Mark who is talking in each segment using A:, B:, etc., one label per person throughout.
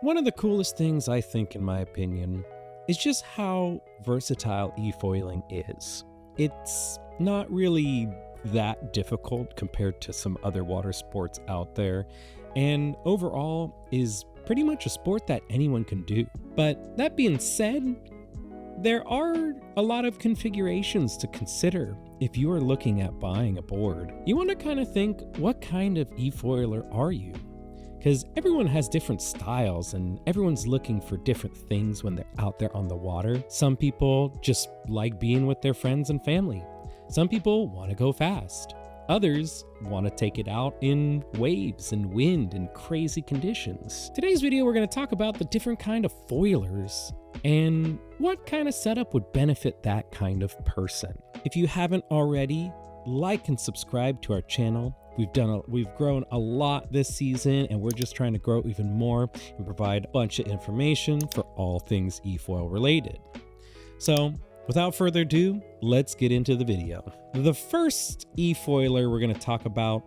A: One of the coolest things I think, in my opinion, is just how versatile efoiling is. It's not really that difficult compared to some other water sports out there, and overall is pretty much a sport that anyone can do. But that being said, there are a lot of configurations to consider if you are looking at buying a board. You want to kind of think, what kind of efoiler are you? Because everyone has different styles and everyone's looking for different things when they're out there on the water. Some people just like being with their friends and family. Some people want to go fast. Others want to take it out in waves and wind and crazy conditions. Today's video, we're going to talk about the different kind of foilers and what kind of setup would benefit that kind of person. If you haven't already, like and subscribe to our channel. We've grown a lot this season, and we're just trying to grow even more and provide a bunch of information for all things eFoil related. So without further ado, let's get into the video. The first efoiler we're going to talk about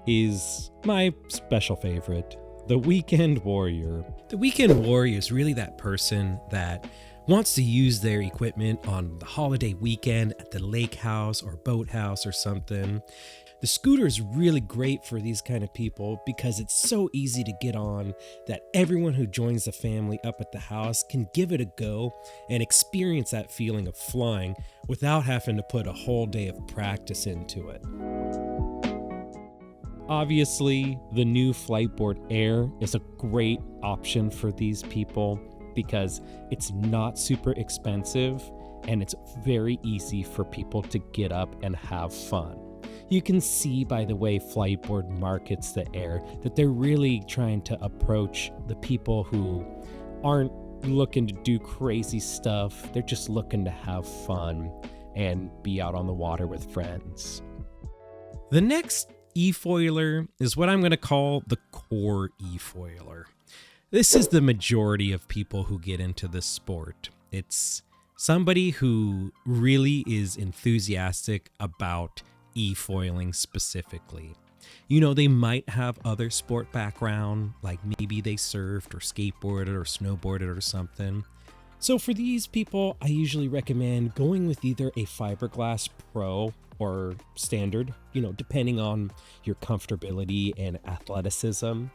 A: is my special favorite, the Weekend Warrior. The Weekend Warrior is really that person that wants to use their equipment on the holiday weekend at the lake house or boat house or something. The scooter is really great for these kind of people because it's so easy to get on that everyone who joins the family up at the house can give it a go and experience that feeling of flying without having to put a whole day of practice into it. Obviously, the new Fliteboard Air is a great option for these people because it's not super expensive and it's very easy for people to get up and have fun. You can see by the way Fliteboard markets the Air that they're really trying to approach the people who aren't looking to do crazy stuff. They're just looking to have fun and be out on the water with friends. The next efoiler is what I'm going to call the core efoiler. This is the majority of people who get into this sport. It's somebody who really is enthusiastic about efoiling specifically. You know, they might have other sport background, like maybe they surfed or skateboarded or snowboarded or something. So for these people, I usually recommend going with either a Fiberglass Pro or standard, you know, depending on your comfortability and athleticism.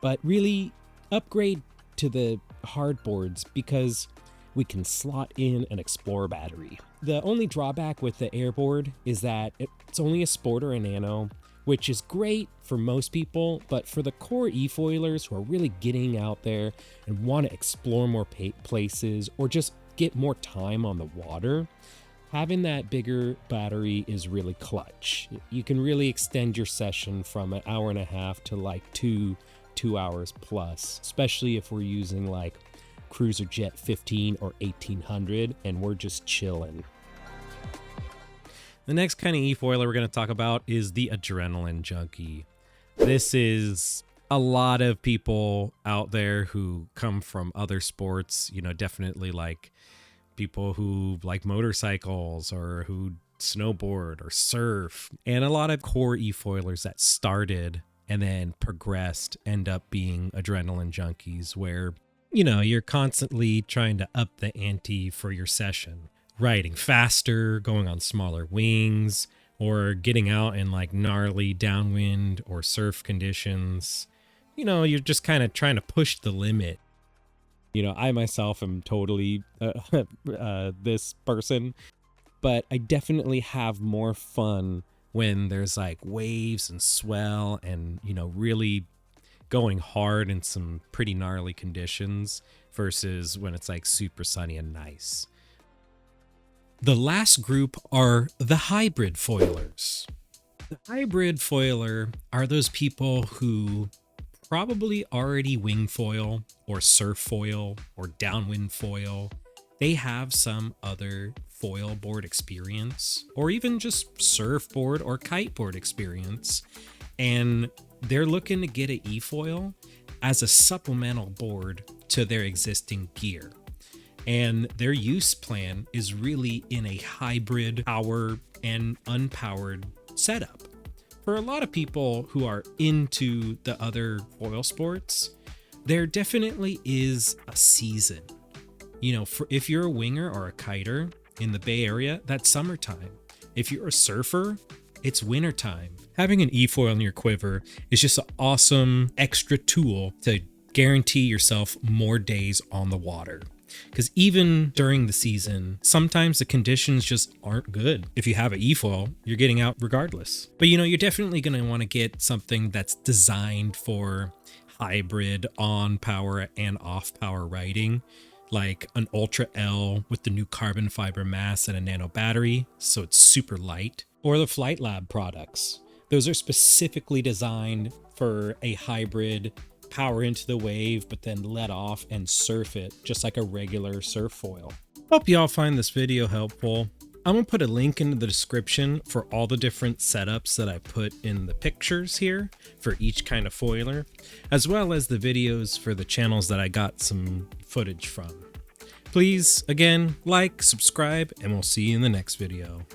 A: But really upgrade to the hard boards because we can slot in an Explorer battery. The only drawback with the airboard is that it's only a Sport or a Nano, which is great for most people, but for the core efoilers who are really getting out there and want to explore more places or just get more time on the water, having that bigger battery is really clutch. You can really extend your session from an hour and a half to like two hours plus, especially if we're using like Crusier Jet 15 or 1800 and we're just chilling. The next kind of efoiler we're going to talk about is the Adrenaline Junkie. This is a lot of people out there who come from other sports, you know, definitely like people who like motorcycles or who snowboard or surf, and a lot of core efoilers that started and then progressed end up being adrenaline junkies where, you know, you're constantly trying to up the ante for your session, riding faster, going on smaller wings, or getting out in like gnarly downwind or surf conditions. You know, you're just kind of trying to push the limit. You know, I myself am totally this person, but I definitely have more fun when there's like waves and swell and, you know, really going hard in some pretty gnarly conditions versus when it's like super sunny and nice. The last group are the hybrid foilers. The hybrid foiler are those people who probably already wing foil or surf foil or downwind foil. They have some other foil board experience or even just surfboard or kiteboard experience, and they're looking to get an eFoil as a supplemental board to their existing gear. And their use plan is really in a hybrid power and unpowered setup. For a lot of people who are into the other foil sports, there definitely is a season. You know, if you're a winger or a kiter in the Bay Area, that's summertime. If you're a surfer, it's wintertime. Having an eFoil in your quiver is just an awesome extra tool to guarantee yourself more days on the water. Because even during the season, sometimes the conditions just aren't good. If you have an eFoil, you're getting out regardless. But you know, you're definitely going to want to get something that's designed for hybrid on power and off power riding, like an Ultra L with the new carbon fiber mast and a nano battery, so it's super light, or the Fliteboard products. Those are specifically designed for a hybrid, power into the wave, but then let off and surf it just like a regular surf foil. Hope y'all find this video helpful. I'm gonna put a link in the description for all the different setups that I put in the pictures here for each kind of foiler, as well as the videos for the channels that I got some footage from. Please, again, like, subscribe, and we'll see you in the next video.